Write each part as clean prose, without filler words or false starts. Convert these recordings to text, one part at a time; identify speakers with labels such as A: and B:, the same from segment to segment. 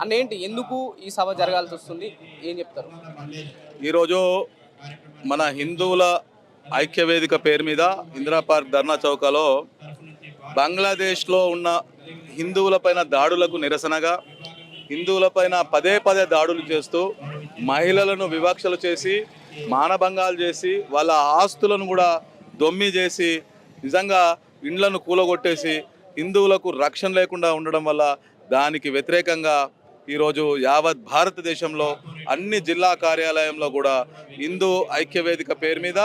A: అన్న ఏంటి ఎందుకు ఈ సభ జరగాల్సి వస్తుంది, ఏం చెప్తారు?
B: ఈరోజు మన హిందువుల ఐక్యవేదిక పేరు మీద ఇందిరా పార్క్ ధర్నా చౌకలో బంగ్లాదేశ్లో ఉన్న హిందువులపైన దాడులకు నిరసనగా హిందువులపైన పదే పదే దాడులు చేస్తూ మహిళలను వివక్షలు చేసి మానభంగాలు చేసి వాళ్ళ ఆస్తులను కూడా దొమ్మి చేసి నిజంగా ఇండ్లను కూలగొట్టేసి హిందువులకు రక్షణ లేకుండా ఉండడం వల్ల దానికి వ్యతిరేకంగా ఈరోజు యావత్ భారతదేశంలో అన్ని జిల్లా కార్యాలయంలో కూడా హిందూ ఐక్యవేదిక పేరు మీద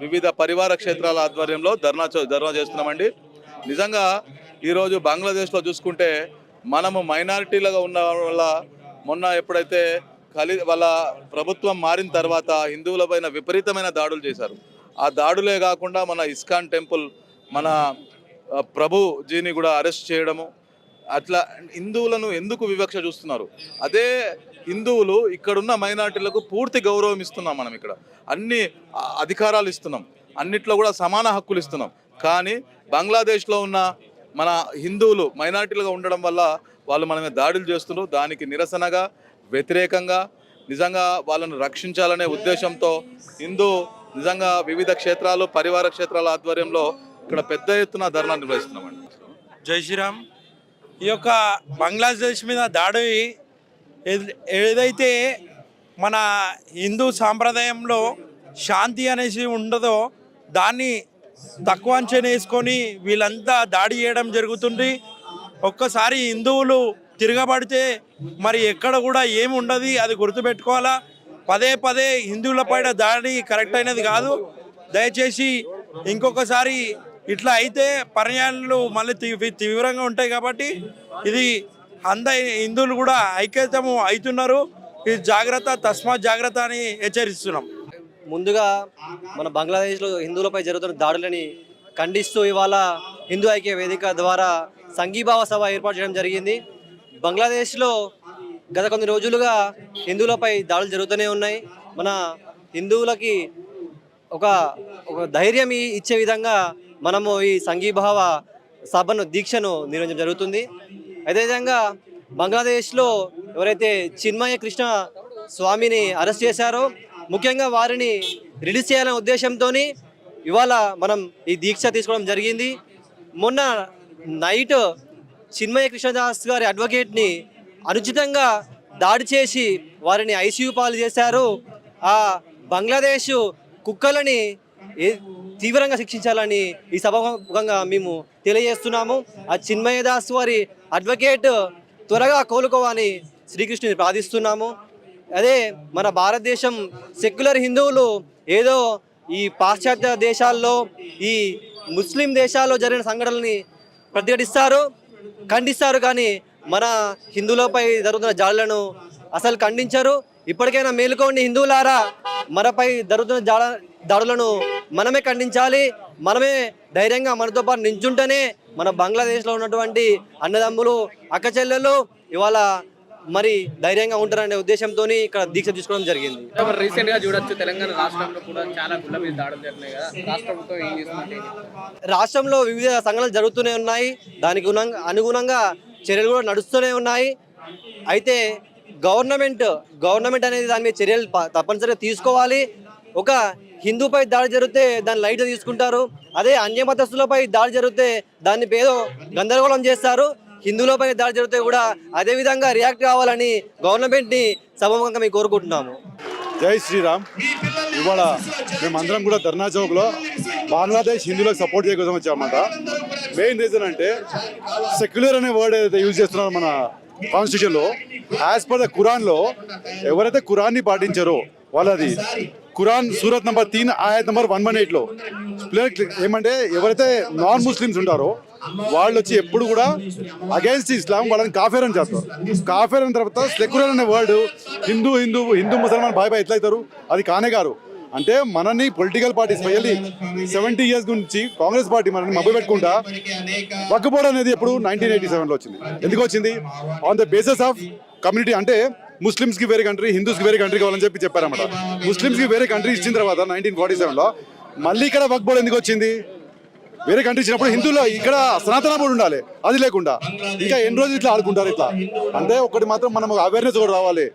B: వివిధ పరివార క్షేత్రాల ఆధ్వర్యంలో ధర్నా చేస్తున్నామండి. నిజంగా ఈరోజు బంగ్లాదేశ్లో చూసుకుంటే మనము మైనారిటీలుగా ఉన్న వల్ల మొన్న ఎప్పుడైతే వాళ్ళ ప్రభుత్వం మారిన తర్వాత హిందువులపైన విపరీతమైన దాడులు చేశారు. ఆ దాడులే కాకుండా మన ఇస్కాన్ టెంపుల్ మన ప్రభుజీని కూడా అరెస్ట్ చేయడము, అట్లా హిందువులను ఎందుకు వివక్ష చూస్తున్నారు? అదే హిందువులు ఇక్కడున్న మైనారిటీలకు పూర్తి గౌరవం ఇస్తున్నాం. మనం ఇక్కడ అన్ని అధికారాలు ఇస్తున్నాం, అన్నిట్లో కూడా సమాన హక్కులు ఇస్తున్నాం. కానీ బంగ్లాదేశ్లో ఉన్న మన హిందువులు మైనారిటీలుగా ఉండడం వల్ల వాళ్ళు మన మీద దాడులు చేస్తున్నారు. దానికి నిరసనగా వ్యతిరేకంగా నిజంగా వాళ్ళను రక్షించాలనే ఉద్దేశంతో నిజంగా వివిధ క్షేత్రాలు పరివార క్షేత్రాల ఆధ్వర్యంలో ఇక్కడ పెద్ద ఎత్తున ధర్నా నిర్వహిస్తున్నామండి.
C: జై శ్రీరామ్. ఈ యొక్క బంగ్లాదేశ్ మీద దాడి ఏదైతే మన హిందూ సాంప్రదాయంలో శాంతి అనేసి ఉండదో దాన్ని తక్కువ అంచనా వేసుకొని వీళ్ళంతా దాడి చేయడం జరుగుతుంది. ఒక్కసారి హిందువులు తిరగబడితే మరి ఎక్కడ కూడా ఏమి ఉండదు, అది గుర్తుపెట్టుకోవాలా. పదే పదే హిందువుల పైన దాడి కరెక్ట్ అయినది కాదు. దయచేసి ఇంకొకసారి ఇట్లా అయితే పర్యాలు మళ్ళీ తీవ్రంగా ఉంటాయి. కాబట్టి ఇది హిందువులు కూడా ఐక్యతము అవుతున్నారు. ఇది జాగ్రత్త, తస్మాత్ జాగ్రత్త అని హెచ్చరిస్తున్నాం.
D: ముందుగా మన బంగ్లాదేశ్లో హిందువులపై జరుగుతున్న దాడులని ఖండిస్తూ ఇవాళ హిందూ ఐక్య వేదిక ద్వారా సంఘీభావ సభ ఏర్పాటు చేయడం జరిగింది. బంగ్లాదేశ్లో గత కొన్ని రోజులుగా హిందువులపై దాడులు జరుగుతూనే ఉన్నాయి. మన హిందువులకి ఒక ధైర్యం ఇచ్చే విధంగా మనము ఈ సంఘీభావ సభను దీక్షను నిర్వహించడం జరుగుతుంది. అదేవిధంగా బంగ్లాదేశ్లో ఎవరైతే చిన్మయ కృష్ణ స్వామిని అరెస్ట్ చేశారో ముఖ్యంగా వారిని రిలీజ్ చేయాలనే ఉద్దేశంతో ఇవాళ మనం ఈ దీక్ష తీసుకోవడం జరిగింది. మొన్న నైట్ చిన్మయ కృష్ణదాస్ గారి అడ్వకేట్ని అనుచితంగా దాడి చేసి వారిని ఐసీయూ పాలు చేశారు. ఆ బంగ్లాదేశ్ కుక్కలని తీవ్రంగా శిక్షించాలని ఈ సభాముఖంగా మేము తెలియజేస్తున్నాము. ఆ చిన్మయ దాస్ వారి అడ్వకేట్ త్వరగా కోలుకోవాలని శ్రీకృష్ణుని ప్రార్థిస్తున్నాము. అదే మన భారతదేశం సెక్యులర్ హిందువులు ఏదో ఈ పాశ్చాత్య దేశాల్లో ఈ ముస్లిం దేశాల్లో జరిగిన సంఘటనల్ని ప్రతిఘటిస్తారు, ఖండిస్తారు. కానీ మన హిందువులపై జరుగుతున్న దాడులను అసలు ఖండించరు. ఇప్పటికైనా మేలుకోండి హిందువులారా, మనపై జరుగుతున్న దాడులను మనమే ఖండించాలి. మనమే ధైర్యంగా మనతో పాటు నించుంటేనే మన బంగ్లాదేశ్లో ఉన్నటువంటి అన్నదమ్ములు అక్క చెల్లెళ్ళు ఇవాళ మరి ధైర్యంగా ఉంటారనే ఉద్దేశంతో ఇక్కడ దీక్ష తీసుకోవడం జరిగింది.
A: రీసెంట్ గా చూడొచ్చు తెలంగాణ రాష్ట్రంలో కూడా చాలా గుళ్ళ మీద దాడులు జరిగినాయి కదా, రాష్ట్ర ప్రభుత్వం ఏం చేస్తుంది?
D: రాష్ట్రంలో వివిధ సంఘటనలు జరుగుతూనే ఉన్నాయి. దానికి అనుగుణంగా చర్యలు కూడా నడుస్తూనే ఉన్నాయి. అయితే గవర్నమెంట్ అనేది దాని మీద చర్యలు తప్పనిసరిగా తీసుకోవాలి. ఒక హిందూపై దాడి జరిగితే దాన్ని లైట్ తీసుకుంటారు. అదే అన్యమతస్థులపై దాడి జరిగితే దాన్ని ఏదో గందరగోళం చేస్తారు. హిందువులపై దాడి జరిగితే కూడా అదే విధంగా రియాక్ట్ కావాలని గవర్నమెంట్ని సభాముఖంగా మేము కోరుకుంటున్నాము.
E: జై శ్రీరామ్. ఇవాళ మేమందరం కూడా ధర్నా చౌక్లో బంగ్లాదేశ్ హిందువులకు సపోర్ట్ చేయడం వచ్చామన్నమాట. మెయిన్ రీజన్ అంటే సెక్యులర్ అనే వర్డ్ ఏదైతే యూజ్ చేస్తున్నారో మన కాన్స్టిట్యూషన్లో, యాజ్ పర్ ద ఖురాన్లో ఎవరైతే ఖురాన్ని పాటించారో వాళ్ళది ఖురాన్ సూరత్ నంబర్ 3 ఆయత్ నంబర్ 118లో ఏమంటే ఎవరైతే నాన్ ముస్లిమ్స్ ఉంటారో వాళ్ళు వచ్చి ఎప్పుడు కూడా అగేన్స్ట్ ఇస్లాం వాళ్ళని కాఫేర్ అని చేస్తారు. కాఫేర్ అయిన తర్వాత సెక్యులర్ అనే వర్డ్ హిందూ ముసల్మాన్ బాయ్ ఎట్లయితారు? అది కానే గారు. అంటే మనని పొలిటికల్ పార్టీస్ స్పెషల్లీ 70 years నుంచి కాంగ్రెస్ పార్టీ మనని మభ్య పెట్టుకుంటా వక్ఫ్ బోర్డ్ అనేది ఎప్పుడు 1987లో వచ్చింది. ఎందుకు వచ్చింది? On the basis of community. అంటే ముస్లిమ్స్కి వేరే కంట్రీ, హిందూస్కి వేరే కంట్రీ కావాలని వేరే కంట్రీ ఇచ్చినప్పుడు హిందువులు ఇక్కడ సనాతన బోర్డు ఉండాలి, అది లేకుండా ఇంకా ఎన్ని రోజులు ఇట్లా ఆడుకుంటారు ఇట్లా. అంటే ఒకటి మాత్రం మనం అవేర్నెస్ కూడా రావాలి,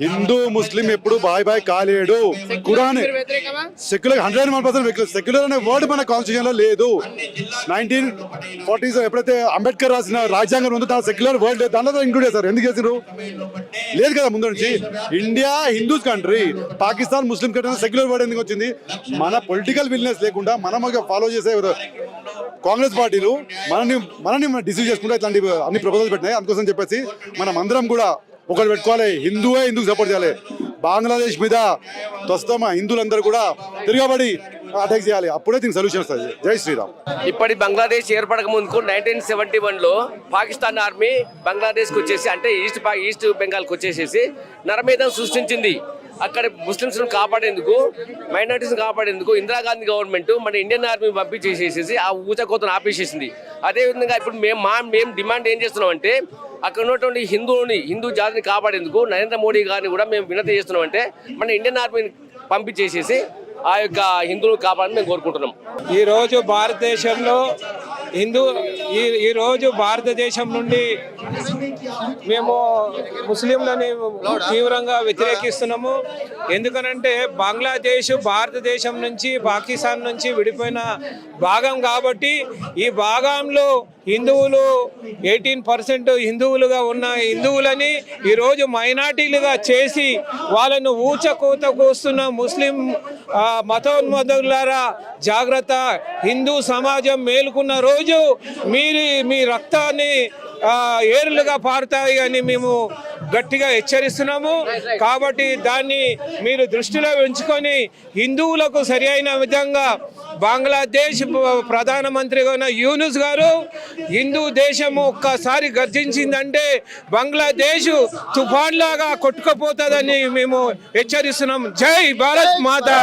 E: హిందూ ముస్లిం ఎప్పుడు బాయ్ బాయ్ కాలేడు. ఖురాన్ సెక్యులర్ 101% సెక్యులర్ అనే వర్డ్ మన కాన్స్టిట్యూషన్ లో లేదు. 1940s ఎప్పుడైతే అంబేద్కర్ రాసిన రాజ్యాంగం ఉందో దాని సెక్యులర్ వర్డ్ లేదు, దాంట్లో ఇంక్లూడ్ చేశారు. ఎందుకు చేసారు? లేదు కదా ముందు నుంచి. ఇండియా హిందూస్ కంట్రీ, పాకిస్తాన్ ముస్లిం కంట్రీ సెక్యులర్ వర్డ్ ఎందుకు వచ్చింది? మన పొలిటికల్ విల్నెస్ లేకుండా మనం ఫాలో చేసే కాంగ్రెస్ పార్టీలు మనని డిసీవ్ చేసుకుంటే ఇట్లాంటి అన్ని ప్రపోజల్స్ పెట్టినాయి. అందుకోసం చెప్పేసి మనం అందరం కూడా ఒకటి పెట్టుకోవాలి, హిందువే హిందూకి సపోర్ట్ చేయాలి. బంగ్లాదేశ్ మీద ప్రస్తుతం హిందువులందరూ కూడా తిరగబడి అటాక్ చేయాలి, అప్పుడే దీనికి సొల్యూషన్ వస్తుంది. జై శ్రీరామ్.
F: ఇప్పటి బంగ్లాదేశ్ ఏర్పడక ముందుకు 1971లో పాకిస్తాన్ ఆర్మీ బంగ్లాదేశ్కి వచ్చేసి, అంటే ఈస్ట్ బెంగాల్కి వచ్చేసేసి నరమేధం సృష్టించింది. అక్కడ ముస్లిమ్స్ను కాపాడేందుకు, మైనారిటీస్ని కాపాడేందుకు ఇందిరాగాంధీ గవర్నమెంట్ మన ఇండియన్ ఆర్మీ పంపించేసేసి ఆ ఊచకోతను ఆపేసేసింది. అదేవిధంగా ఇప్పుడు మేము డిమాండ్ ఏం చేస్తున్నాం అంటే, అక్కడ ఉన్నటువంటి హిందూ జాతిని కాపాడేందుకు నరేంద్ర మోడీ గారిని కూడా మేము వినతి చేస్తున్నాం. అంటే మన ఇండియన్ ఆర్మీని పంపించేసేసి ఆ యొక్క హిందువులను కాపాడని మేము కోరుకుంటున్నాం.
C: ఈరోజు భారతదేశంలో ఈరోజు భారతదేశం నుండి మేము ముస్లింలని తీవ్రంగా వ్యతిరేకిస్తున్నాము. ఎందుకనంటే బంగ్లాదేశ్ భారతదేశం నుంచి, పాకిస్తాన్ నుంచి విడిపోయిన భాగం కాబట్టి ఈ భాగంలో హిందువులు 18% హిందువులుగా ఉన్న హిందువులని ఈరోజు మైనార్టీలుగా చేసి వాళ్ళను ఊచకోత కోస్తున్న ముస్లిం మతోన్మదులారా జాగ్రత్త. హిందూ సమాజం మేలుకున్న రోజు మీ రక్తాన్ని ఏరులుగా పారుతాయి అని మేము గట్టిగా హెచ్చరిస్తున్నాము. కాబట్టి దాన్ని మీరు దృష్టిలో ఉంచుకొని హిందువులకు సరి అయిన విధంగా బంగ్లాదేశ్ ప్రధానమంత్రిగా ఉన్న యూనుస్ గారు, హిందూ దేశము ఒక్కసారి గర్జించిందంటే బంగ్లాదేశ్ తుఫాన్ లాగా కొట్టుకుపోతుందని మేము హెచ్చరిస్తున్నాం. జై భారత్ మాతా.